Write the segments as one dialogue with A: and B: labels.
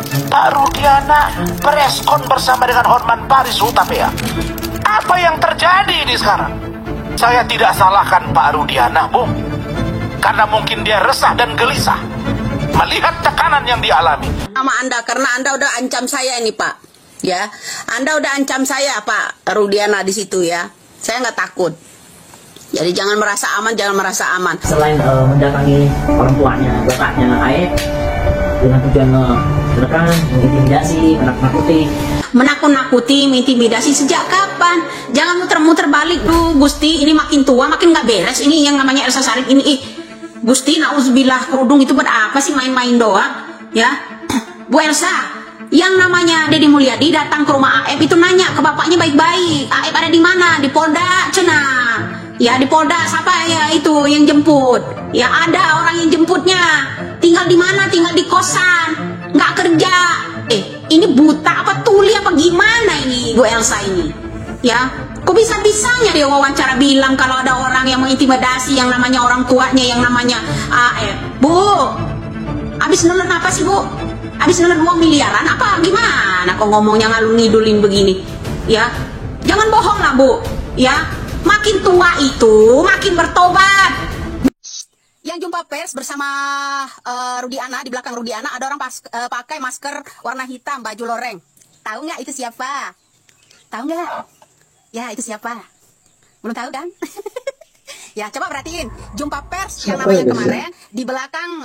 A: Pak Rudiana preskon bersama dengan Hotman Paris Hutapea. Apa yang terjadi ini sekarang? Saya tidak salahkan Pak Rudiana, Bung, karena mungkin dia resah dan gelisah melihat tekanan yang dialami.
B: Sama Anda, karena Anda udah ancam saya ini, Pak. Ya, Anda udah ancam saya, Pak Rudiana di situ ya. Saya nggak takut. Jadi jangan merasa aman, jangan merasa aman.
C: Selain mendatangi orang tuanya, bapaknya AF dengan tujuan menekan, mengintimidasi,
B: menakut-nakuti, mengintimidasi sejak kapan? Jangan muter-muter balik tuh, Gusti. Ini makin tua, makin nggak beres. Ini yang namanya Elsa Sharif ini. Gusti, nauzubillah, kerudung itu buat apa sih, main-main doang? Ya, Bu Elsa, yang namanya Deddy Mulyadi datang ke rumah AF itu nanya ke bapaknya baik-baik. AF ada di mana? Di Polda, cenah. Ya, di Polda, siapa ya itu yang jemput? Ya, ada orang yang jemputnya. Tinggal di mana? Tinggal di kosan. Nggak kerja. Ini buta apa tuli apa gimana ini Bu Elsa ini? Ya, kok bisa-bisanya dia wawancara bilang kalau ada orang yang mengintimidasi yang namanya orang tuanya, yang namanya AF. Bu, habis nelan apa sih, Bu? Habis nelan uang miliaran apa gimana? Kok ngomongnya ngalung ngidulin begini? Ya, jangan bohong lah, Bu. Ya, makin tua itu makin bertobat. Yang jumpa pers bersama Rudiana, di belakang Rudiana ada orang pakai masker warna hitam, baju loreng. Tahu nggak itu siapa? Tahu nggak? Ya, itu siapa? Belum tahu kan? Ya, coba perhatiin. Jumpa pers yang namanya kemarin di belakang,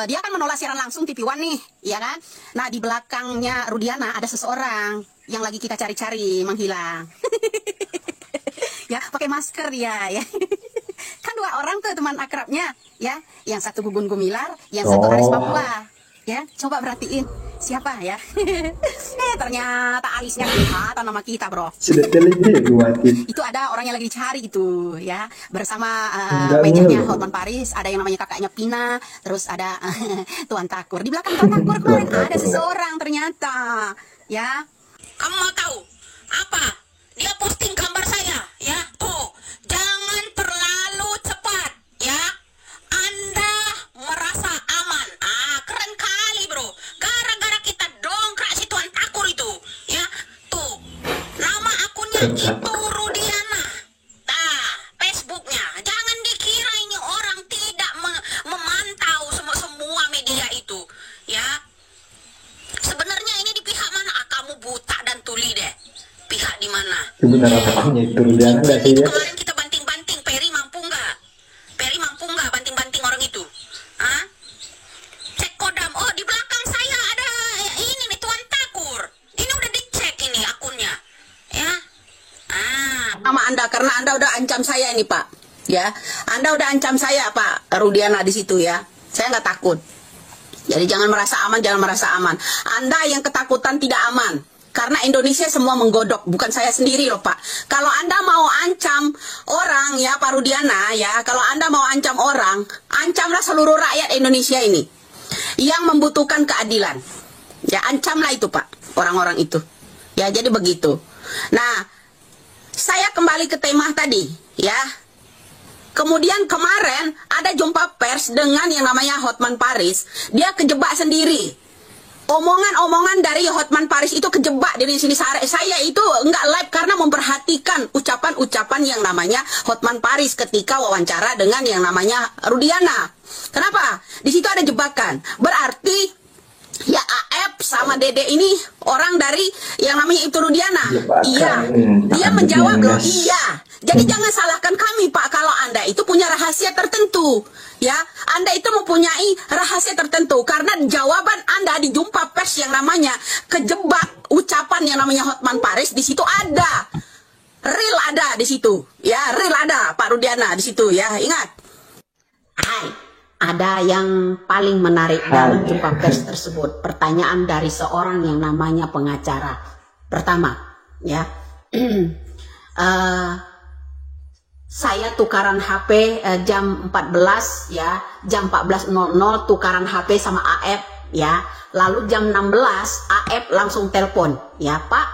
B: dia kan menolak siaran langsung TV One nih, ya kan? Nah, di belakangnya Rudiana ada seseorang yang lagi kita cari-cari menghilang. Ya, pakai masker ya. Kan dua orang tuh teman akrabnya, ya. Yang satu Gugun Gumilar, yang satu Aris Papua. Ya, coba perhatiin siapa ya. Ternyata alisnya kelihatan nama kita, bro. Itu ada orang yang lagi dicari itu, ya. Bersama mejanya Hotman Paris, ada yang namanya kakaknya Pina, terus ada Tuan Takur. Di belakang Tuan Takur kemarin ada seseorang ternyata, ya. Kamu mau tahu apa? Dia posting gambar saya, ya. Tuh, jangan terlalu cepat, ya. Anda merasa aman. Keren kali, bro. Gara-gara kita dongkrak si Tuan Takur itu, ya. Tuh, nama akunnya itu Rudiana. Nah, Facebooknya. Jangan dikira ini orang tidak memantau semua media itu, ya. Sebenarnya ini di pihak mana? Kamu buta dan tuli deh. Pihak di mana?
D: Kebenarannya itu Rudiana nggak sih ya?
B: Kemarin kita banting-banting, Peri mampu nggak? Peri mampu nggak banting-banting orang itu? Hah? Cek kodam. Oh, di belakang saya ada ini nih Tuan Takur. Ini udah dicek ini akunnya, ya. Sama Anda, karena Anda udah ancam saya ini, Pak. Ya, Anda udah ancam saya, Pak Rudiana di situ ya. Saya nggak takut. Jadi jangan merasa aman, jangan merasa aman. Anda yang ketakutan tidak aman. Karena Indonesia semua menggodok, bukan saya sendiri loh, Pak. Kalau Anda mau ancam orang ya, Pak Rudiana ya, kalau Anda mau ancam orang, ancamlah seluruh rakyat Indonesia ini yang membutuhkan keadilan. Ya, ancamlah itu, Pak, orang-orang itu. Ya, jadi begitu. Nah, saya kembali ke tema tadi, ya. Kemudian kemarin ada jumpa pers dengan yang namanya Hotman Paris. Dia kejebak sendiri. Omongan-omongan dari Hotman Paris itu kejebak di sini. Saya itu nggak live karena memperhatikan ucapan-ucapan yang namanya Hotman Paris ketika wawancara dengan yang namanya Rudiana. Kenapa? Di situ ada jebakan. Berarti ya AF sama Dede ini orang dari yang namanya itu Rudiana. Iya. Dia menjawab loh, iya. Jadi jangan salahkan kami, Pak, kalau Anda itu punya rahasia tertentu. Ya, Anda itu mempunyai rahasia tertentu karena jawaban Anda di jumpa pers yang namanya kejebak ucapan yang namanya Hotman Paris di situ ada. Real ada di situ. Ya, real ada Pak Rudiana di situ ya. Ingat. Ada yang paling menarik dalam jumpa pers tersebut. Pertanyaan dari seorang yang namanya pengacara. Pertama, ya. Saya tukaran HP jam 14 ya, jam 14.00 tukaran HP sama AF ya. Lalu jam 16 AF langsung telepon, ya Pak.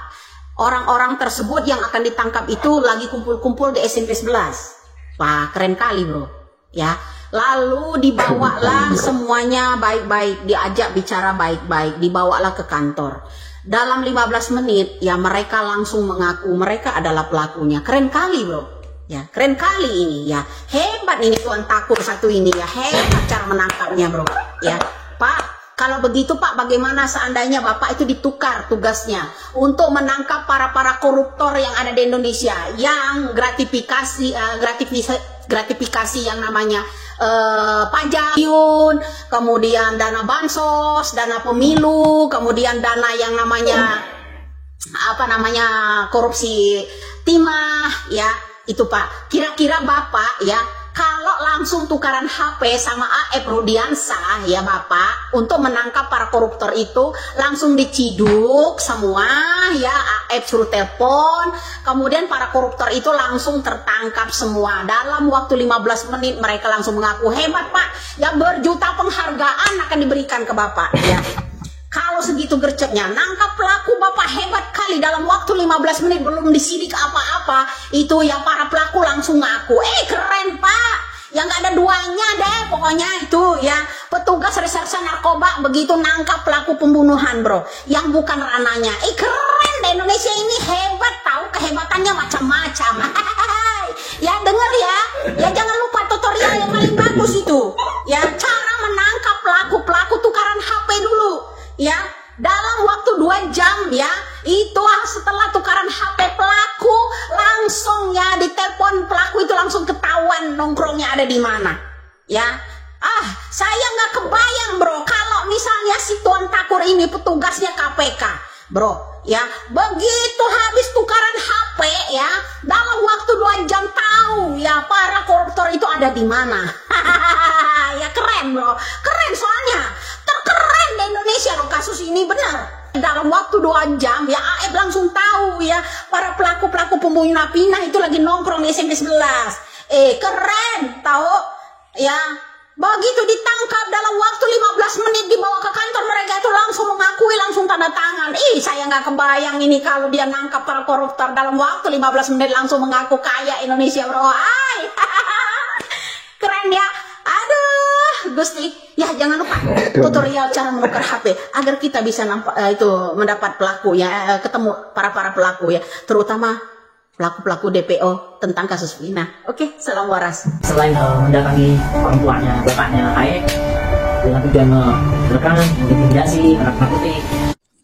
B: Orang-orang tersebut yang akan ditangkap itu lagi kumpul-kumpul di SMP 11. Wah, keren kali, bro. Ya. Lalu dibawalah semuanya baik-baik, diajak bicara baik-baik, dibawalah ke kantor. Dalam 15 menit ya mereka langsung mengaku mereka adalah pelakunya. Keren kali bro, ya keren kali ini ya, hebat ini Tuan Takur satu ini ya, hebat cara menangkapnya bro ya. Pak, kalau begitu Pak, bagaimana seandainya Bapak itu ditukar tugasnya untuk menangkap para koruptor yang ada di Indonesia yang gratifikasi yang namanya pajak, kemudian dana bansos, dana pemilu, kemudian dana yang namanya korupsi timah ya, itu Pak. Kira-kira Bapak ya, kalau langsung tukaran HP sama AF Rudiansah ya Bapak, untuk menangkap para koruptor itu langsung diciduk semua ya, AF suruh telepon, kemudian para koruptor itu langsung tertangkap semua. Dalam waktu 15 menit mereka langsung mengaku, hebat Pak, ya berjuta penghargaan akan diberikan ke Bapak ya. Kalau segitu gercepnya nangkap pelaku Bapak, hebat kali, dalam waktu 15 menit belum disidik apa-apa itu ya para pelaku langsung ngaku. Keren Pak, yang gak ada duanya deh pokoknya itu ya. Petugas reserse narkoba begitu nangkap pelaku pembunuhan bro, yang bukan rananya. Keren deh, Indonesia ini hebat, tahu kehebatannya macam-macam. Ya denger ya, jangan lupa tutorial yang paling bagus itu ya, cara menangkap pelaku tukaran HP dulu ya, dalam waktu 2 jam ya, itu setelah tukaran HP pelaku langsung ya ditelepon pelaku itu, langsung ketahuan nongkrongnya ada di mana ya. Saya nggak kebayang bro, kalau misalnya si Tuan Takur ini petugasnya KPK bro ya, begitu habis tukaran HP ya, dalam waktu 2 jam tahu ya para koruptor itu ada di mana. Ya keren bro, keren, soalnya terkeren di Indonesia loh kasus ini, benar. Dalam waktu 2 jam ya AF langsung tahu ya para pelaku pembunuh napina itu lagi nongkrong di SMP 11. Keren tahu ya. Begitu ditangkap dalam waktu 15 menit dibawa ke kantor, mereka itu langsung mengakui, langsung tanda tangan. Saya nggak kebayang ini kalau dia nangkap para koruptor dalam waktu 15 menit langsung mengaku kaya Indonesia bro. Keren ya. Aduh Gusti ya, jangan lupa tutorial cara menukar HP agar kita bisa mendapat pelaku ya, ketemu para pelaku ya, terutama pelaku DPO tentang kasus Vina. Oke, salam waras.
C: Selain mendatangi orang tuanya, bapaknya AF dengan tujuan menekan, mengintimidasi, menakut-nakuti.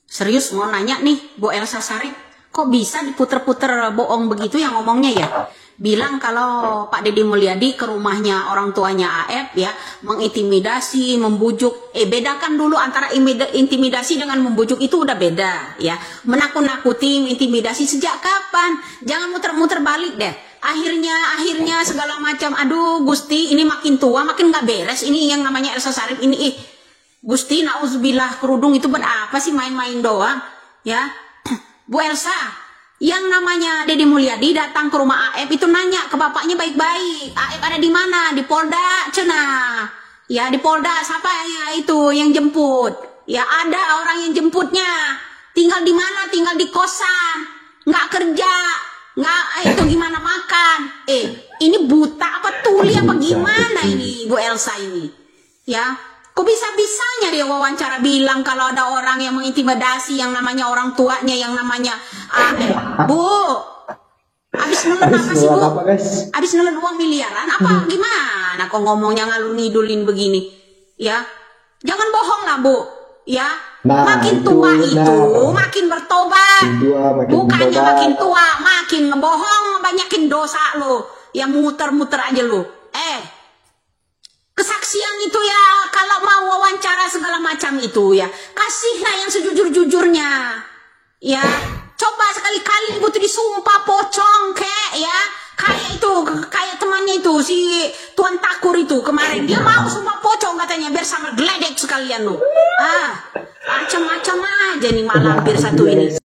B: Serius mau nanya nih, Bu Elsa Sharif, kok bisa diputer-puter bohong begitu yang ngomongnya ya? Bilang kalau Pak Deddy Mulyadi ke rumahnya orang tuanya AF ya, mengintimidasi, membujuk. Bedakan dulu antara intimidasi dengan membujuk, itu udah beda ya. Menakut-nakuti, intimidasi sejak kapan? Jangan muter-muter balik deh. Akhirnya segala macam. Aduh Gusti, ini makin tua makin gak beres ini yang namanya Elsa Sharif ini. Gusti, nauzubillah, kerudung itu buat apa sih, main-main doang ya. Bu Elsa, yang namanya Deddy Mulyadi datang ke rumah AF itu nanya ke bapaknya baik-baik, AF ada di mana? Di Polda Cina ya, di Polda. Siapa ya itu yang jemput ya? Ada orang yang jemputnya. Tinggal di mana? Tinggal di kosan, nggak kerja, nggak itu gimana makan. Ini buta apa tuli apa gimana ini Bu Elsa ini ya? Kok bisa-bisanya dia wawancara bilang kalau ada orang yang mengintimidasi yang namanya orang tuanya yang namanya Bu, habis nelen apa sih Bu? Habis nelen uang miliaran apa gimana? Kok ngomongnya ngalur ngidulin begini ya? Jangan bohong lah Bu ya. Makin tua itu makin bertobat, bukannya makin tua makin ngebohong, banyakin dosa lo ya, muter-muter aja lo. Kesaksian itu ya, kalau mau wawancara segala macam itu ya, kasihlah yang sejujur-jujurnya ya. Coba sekali-kali ibu tuh disumpah pocong kayak temannya itu si Tuan Takur itu kemarin, dia mau sumpah pocong katanya biar sama geledek sekalian lo. Macam-macam aja nih malam bir satu ini.